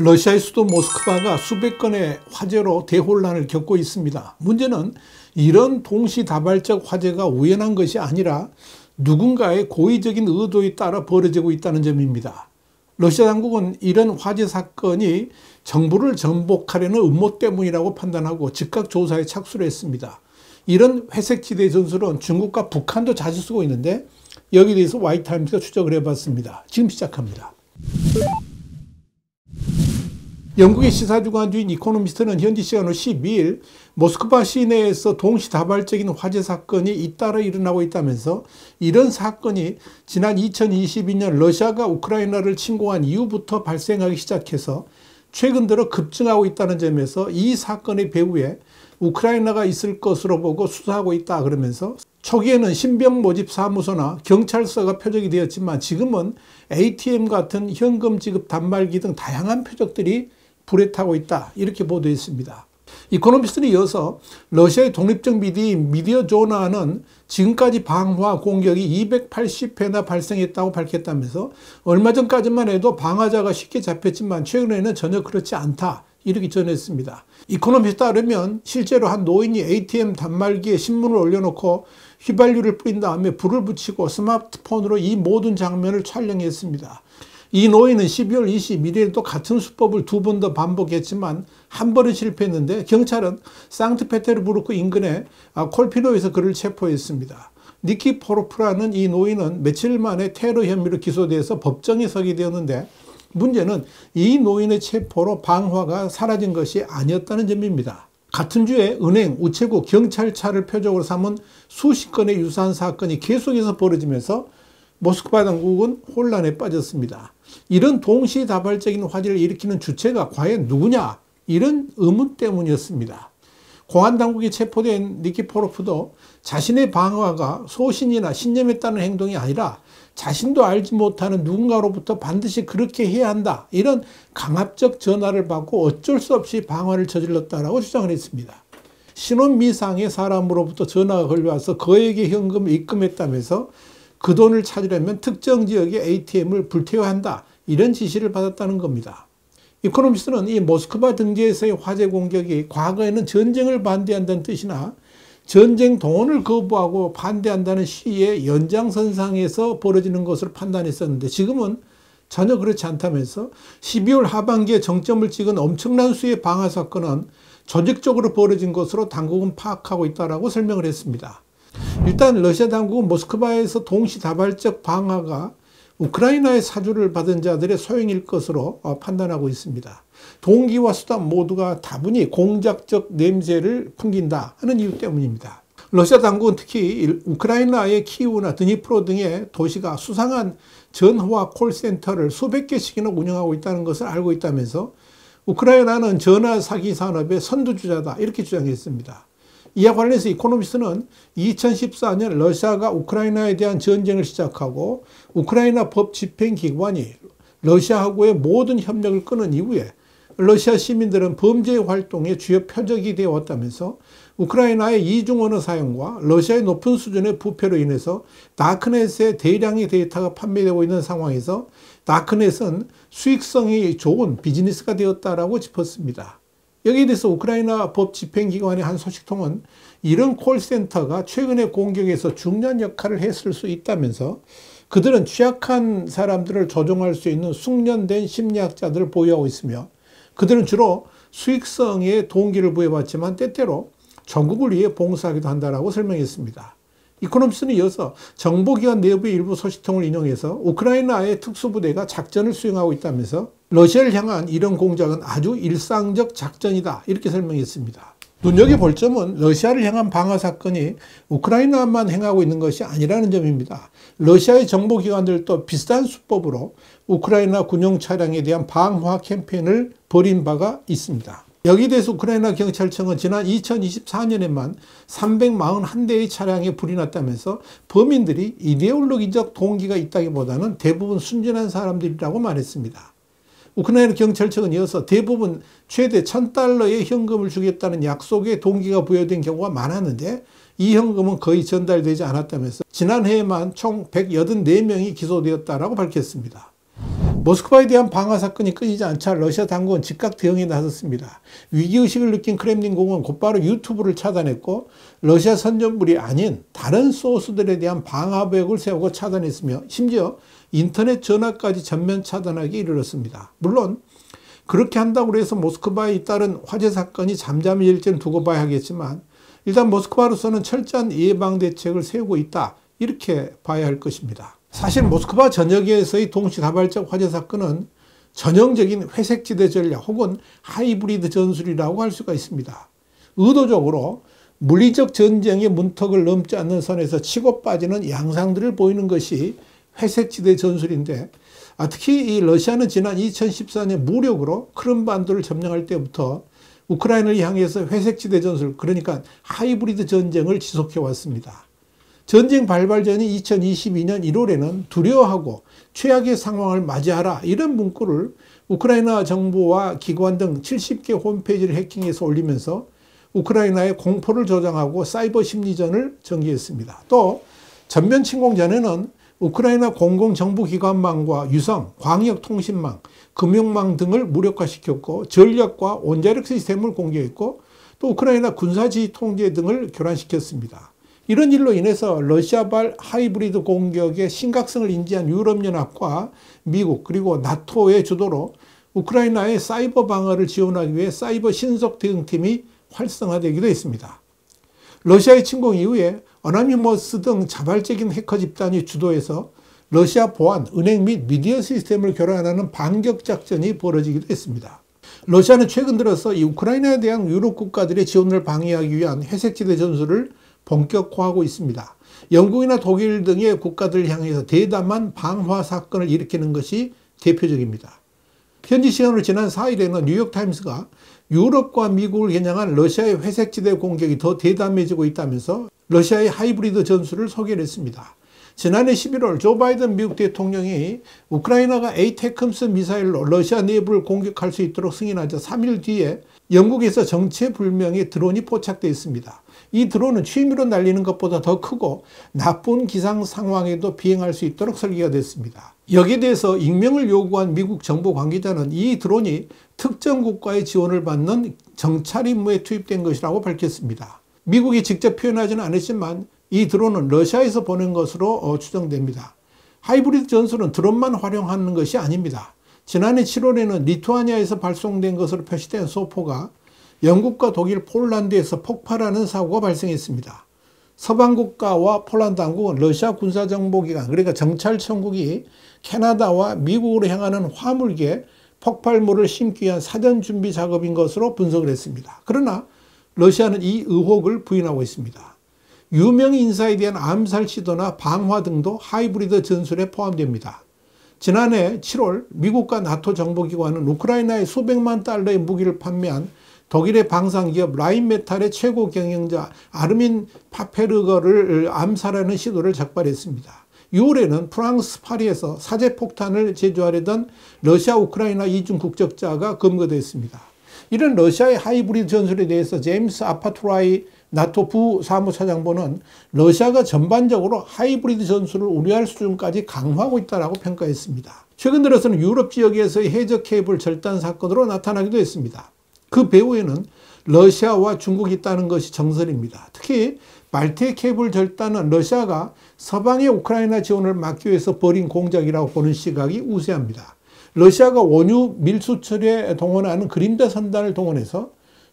러시아의 수도 모스크바가 수백 건의 화재로 대혼란을 겪고 있습니다. 문제는 이런 동시다발적 화재가 우연한 것이 아니라 누군가의 고의적인 의도에 따라 벌어지고 있다는 점입니다. 러시아 당국은 이런 화재 사건이 정부를 전복하려는 음모 때문이라고 판단하고 즉각 조사에 착수를 했습니다. 이런 회색지대 전술은 중국과 북한도 자주 쓰고 있는데 여기에 대해서 와이타임스가 추적을 해봤습니다. 지금 시작합니다. 영국의 시사주간지인 이코노미스트는 현지 시간으로 12일 모스크바 시내에서 동시다발적인 화재 사건이 잇따라 일어나고 있다면서 이런 사건이 지난 2022년 러시아가 우크라이나를 침공한 이후부터 발생하기 시작해서 최근 들어 급증하고 있다는 점에서 이 사건의 배후에 우크라이나가 있을 것으로 보고 수사하고 있다 그러면서 초기에는 신병 모집 사무소나 경찰서가 표적이 되었지만 지금은 ATM 같은 현금 지급 단말기 등 다양한 표적들이 불에 타고 있다 이렇게 보도했습니다. 이코노미스트는 이어서 러시아의 독립적 미디어인 미디어조나는 지금까지 방화 공격이 280회나 발생했다고 밝혔다면서 얼마 전까지만 해도 방화자가 쉽게 잡혔지만 최근에는 전혀 그렇지 않다 이렇게 전했습니다. 이코노미스트에 따르면 실제로 한 노인이 ATM 단말기에 신문을 올려놓고 휘발유를 뿌린 다음에 불을 붙이고 스마트폰으로 이 모든 장면을 촬영했습니다. 이 노인은 12월 21일에도 같은 수법을 두 번 더 반복했지만 한 번은 실패했는데 경찰은 상트페테르부르크 인근의 콜피노에서 그를 체포했습니다. 니키포로프라는 이 노인은 며칠 만에 테러 혐의로 기소돼서 법정에 서게 되었는데 문제는 이 노인의 체포로 방화가 사라진 것이 아니었다는 점입니다. 같은 주에 은행, 우체국, 경찰차를 표적으로 삼은 수십 건의 유사한 사건이 계속해서 벌어지면서 모스크바 당국은 혼란에 빠졌습니다. 이런 동시다발적인 화재를 일으키는 주체가 과연 누구냐? 이런 의문 때문이었습니다. 공안당국이 체포된 니키포로프도 자신의 방화가 소신이나 신념에 따른 행동이 아니라 자신도 알지 못하는 누군가로부터 반드시 그렇게 해야 한다. 이런 강압적 전화를 받고 어쩔 수 없이 방화를 저질렀다라고 주장을 했습니다. 신원미상의 사람으로부터 전화가 걸려와서 그에게 현금을 입금했다면서 그 돈을 찾으려면 특정 지역의 ATM을 불태워야 한다. 이런 지시를 받았다는 겁니다. 이코노미스트는 이 모스크바 등지에서의 화재 공격이 과거에는 전쟁을 반대한다는 뜻이나 전쟁 동원을 거부하고 반대한다는 시위의 연장선상에서 벌어지는 것으로 판단했었는데 지금은 전혀 그렇지 않다면서 12월 하반기에 정점을 찍은 엄청난 수의 방화 사건은 조직적으로 벌어진 것으로 당국은 파악하고 있다고 설명을 했습니다. 일단 러시아 당국은 모스크바에서 동시다발적 방화가 우크라이나의 사주를 받은 자들의 소행일 것으로 판단하고 있습니다. 동기와 수단 모두가 다분히 공작적 냄새를 풍긴다 하는 이유 때문입니다. 러시아 당국은 특히 우크라이나의 키우나 드니프로 등의 도시가 수상한 전화 콜센터를 수백 개씩이나 운영하고 있다는 것을 알고 있다면서 우크라이나는 전화 사기 산업의 선두주자다 이렇게 주장했습니다. 이와 관련해서 이코노미스트는 2014년 러시아가 우크라이나에 대한 전쟁을 시작하고 우크라이나 법 집행기관이 러시아하고의 모든 협력을 끊은 이후에 러시아 시민들은 범죄 활동의 주요 표적이 되어 왔다면서 우크라이나의 이중언어 사용과 러시아의 높은 수준의 부패로 인해서 다크넷에 대량의 데이터가 판매되고 있는 상황에서 다크넷은 수익성이 좋은 비즈니스가 되었다라고 짚었습니다. 여기에 대해서 우크라이나 법 집행기관의 한 소식통은 이런 콜센터가 최근의 공격에서 중요한 역할을 했을 수 있다면서 그들은 취약한 사람들을 조종할 수 있는 숙련된 심리학자들을 보유하고 있으며 그들은 주로 수익성에 동기를 부여받지만 때때로 전국을 위해 봉사하기도 한다라고 설명했습니다. 이코노미스트는 이어서 정보기관 내부의 일부 소식통을 인용해서 우크라이나의 특수부대가 작전을 수행하고 있다면서 러시아를 향한 이런 공작은 아주 일상적 작전이다 이렇게 설명했습니다. 눈여겨볼 점은 러시아를 향한 방화 사건이 우크라이나만 행하고 있는 것이 아니라는 점입니다. 러시아의 정보기관들도 비슷한 수법으로 우크라이나 군용 차량에 대한 방화 캠페인을 벌인 바가 있습니다. 여기에 대해서 우크라이나 경찰청은 지난 2024년에만 341대의 차량에 불이 났다면서 범인들이 이데올로기적 동기가 있다기보다는 대부분 순진한 사람들이라고 말했습니다. 우크라이나 경찰청은 이어서 대부분 최대 $1000의 현금을 주겠다는 약속에 동기가 부여된 경우가 많았는데 이 현금은 거의 전달되지 않았다면서 지난해에만 총 184명이 기소되었다고 밝혔습니다. 모스크바에 대한 방화 사건이 끊이지 않자 러시아 당국은 즉각 대응에 나섰습니다. 위기의식을 느낀 크렘린궁은 곧바로 유튜브를 차단했고 러시아 선전물이 아닌 다른 소스들에 대한 방화벽을 세우고 차단했으며 심지어 인터넷 전화까지 전면 차단하기 이르렀습니다. 물론 그렇게 한다고 해서 모스크바에 잇따른 화재 사건이 잠잠해질지는 두고 봐야 하겠지만 일단 모스크바로서는 철저한 예방 대책을 세우고 있다, 이렇게 봐야 할 것입니다. 사실 모스크바 전역에서의 동시다발적 화재 사건은 전형적인 회색지대 전략 혹은 하이브리드 전술이라고 할 수가 있습니다. 의도적으로 물리적 전쟁의 문턱을 넘지 않는 선에서 치고 빠지는 양상들을 보이는 것이 회색지대 전술인데, 특히 이 러시아는 지난 2014년 무력으로 크림반도를 점령할 때부터 우크라이나를 향해서 회색지대 전술, 그러니까 하이브리드 전쟁을 지속해 왔습니다. 전쟁 발발 전인 2022년 1월에는 두려워하고 최악의 상황을 맞이하라, 이런 문구를 우크라이나 정부와 기관 등 70개 홈페이지를 해킹해서 올리면서 우크라이나의 공포를 조장하고 사이버 심리전을 전개했습니다. 또 전면 침공 전에는 우크라이나 공공정부기관망과 유성, 광역통신망, 금융망 등을 무력화시켰고 전략과 원자력 시스템을 공개했고 또 우크라이나 군사지휘 통제 등을 교란시켰습니다. 이런 일로 인해서 러시아발 하이브리드 공격의 심각성을 인지한 유럽연합과 미국 그리고 나토의 주도로 우크라이나의 사이버 방어를 지원하기 위해 사이버 신속 대응팀이 활성화되기도 했습니다. 러시아의 침공 이후에 어나니머스 등 자발적인 해커 집단이 주도해서 러시아 보안, 은행 및 미디어 시스템을 교란하는 반격 작전이 벌어지기도 했습니다. 러시아는 최근 들어서 이 우크라이나에 대한 유럽 국가들의 지원을 방해하기 위한 회색지대 전술을 본격화하고 있습니다. 영국이나 독일 등의 국가들을 향해서 대담한 방화 사건을 일으키는 것이 대표적입니다. 현지 시간으로 지난 4일에는 뉴욕타임스가 유럽과 미국을 겨냥한 러시아의 회색지대 공격이 더 대담해지고 있다면서 러시아의 하이브리드 전술을 소개를 했습니다. 지난해 11월 조 바이든 미국 대통령이 우크라이나가 에이테크스 미사일로 러시아 내부를 공격할 수 있도록 승인하자 3일 뒤에 영국에서 정체불명의 드론이 포착되어 있습니다. 이 드론은 취미로 날리는 것보다 더 크고 나쁜 기상 상황에도 비행할 수 있도록 설계가 됐습니다. 여기에 대해서 익명을 요구한 미국 정부 관계자는 이 드론이 특정 국가의 지원을 받는 정찰 임무에 투입된 것이라고 밝혔습니다. 미국이 직접 표현하지는 않았지만 이 드론은 러시아에서 보낸 것으로 추정됩니다. 하이브리드 전술은 드론만 활용하는 것이 아닙니다. 지난해 7월에는 리투아니아에서 발송된 것으로 표시된 소포가 영국과 독일, 폴란드에서 폭발하는 사고가 발생했습니다. 서방 국가와 폴란드 당국은 러시아 군사정보기관, 그러니까 정찰청국이 캐나다와 미국으로 향하는 화물기에 폭발물을 심기 위한 사전 준비 작업인 것으로 분석을 했습니다. 그러나 러시아는 이 의혹을 부인하고 있습니다. 유명 인사에 대한 암살 시도나 방화 등도 하이브리드 전술에 포함됩니다. 지난해 7월 미국과 나토 정보기관은 우크라이나에 수백만 달러의 무기를 판매한 독일의 방산기업 라인메탈의 최고 경영자 아르민 파페르거를 암살하는 시도를 적발했습니다. 6월에는 프랑스 파리에서 사제폭탄을 제조하려던 러시아 우크라이나 이중 국적자가 검거됐습니다. 이런 러시아의 하이브리드 전술에 대해서 제임스 아파투라이 나토 부사무차장보는 러시아가 전반적으로 하이브리드 전술을 우려할 수준까지 강화하고 있다고 평가했습니다. 최근 들어서는 유럽 지역에서의 해저 케이블 절단 사건으로 나타나기도 했습니다. 그 배후에는 러시아와 중국이 있다는 것이 정설입니다. 특히 발트해 케이블 절단은 러시아가 서방의 우크라이나 지원을 막기 위해서 벌인 공작이라고 보는 시각이 우세합니다. 러시아가 원유 밀수철에 동원하는 그림자 선단을 동원해서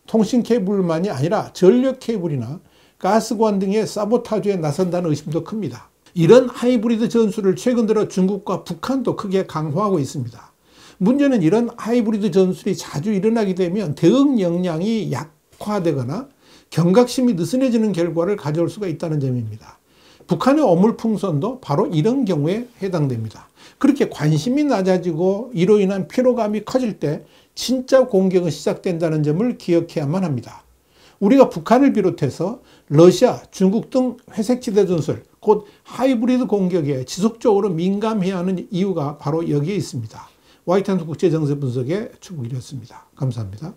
통신 케이블만이 아니라 전력 케이블이나 가스관 등의 사보타주에 나선다는 의심도 큽니다. 이런 하이브리드 전술을 최근 들어 중국과 북한도 크게 강화하고 있습니다. 문제는 이런 하이브리드 전술이 자주 일어나게 되면 대응 역량이 약화되거나 경각심이 느슨해지는 결과를 가져올 수가 있다는 점입니다. 북한의 어물풍선도 바로 이런 경우에 해당됩니다. 그렇게 관심이 낮아지고 이로 인한 피로감이 커질 때 진짜 공격은 시작된다는 점을 기억해야만 합니다. 우리가 북한을 비롯해서 러시아, 중국 등 회색지대 전술, 곧 하이브리드 공격에 지속적으로 민감해야 하는 이유가 바로 여기에 있습니다. 와이탄트 국제정세 분석의 추국이었습니다. 감사합니다.